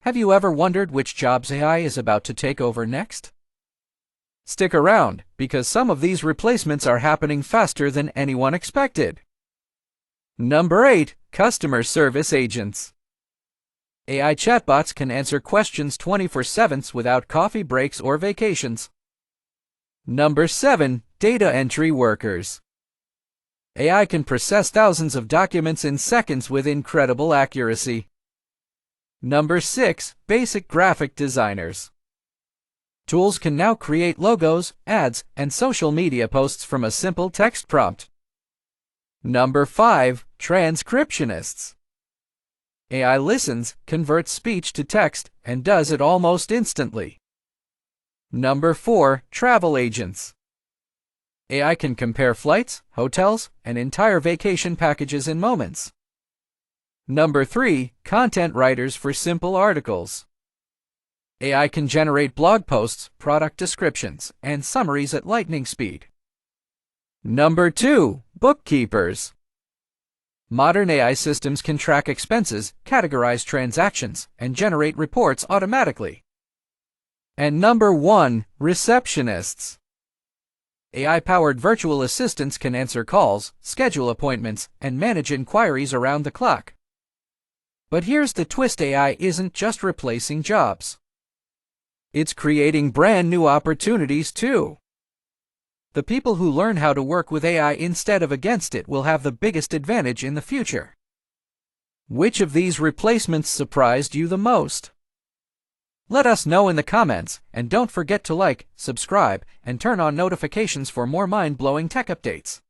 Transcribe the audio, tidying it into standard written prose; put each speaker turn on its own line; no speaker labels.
Have you ever wondered which jobs AI is about to take over next? Stick around, because some of these replacements are happening faster than anyone expected. Number 8. Customer Service Agents. AI chatbots can answer questions 24/7 without coffee breaks or vacations. Number 7. Data Entry Workers. AI can process thousands of documents in seconds with incredible accuracy. Number 6. Basic Graphic Designers. Tools can now create logos, ads, and social media posts from a simple text prompt. Number 5. Transcriptionists. AI listens, converts speech to text, and does it almost instantly. Number 4. Travel Agents. AI can compare flights, hotels, and entire vacation packages in moments. Number 3. Content Writers for simple articles. AI can generate blog posts, product descriptions, and summaries at lightning speed. Number 2. Bookkeepers. Modern AI systems can track expenses, categorize transactions, and generate reports automatically. And number 1. Receptionists. AI-powered virtual assistants can answer calls, schedule appointments, and manage inquiries around the clock. But here's the twist: AI isn't just replacing jobs. It's creating brand new opportunities too. The people who learn how to work with AI instead of against it will have the biggest advantage in the future. Which of these replacements surprised you the most? Let us know in the comments, and don't forget to like, subscribe, and turn on notifications for more mind-blowing tech updates.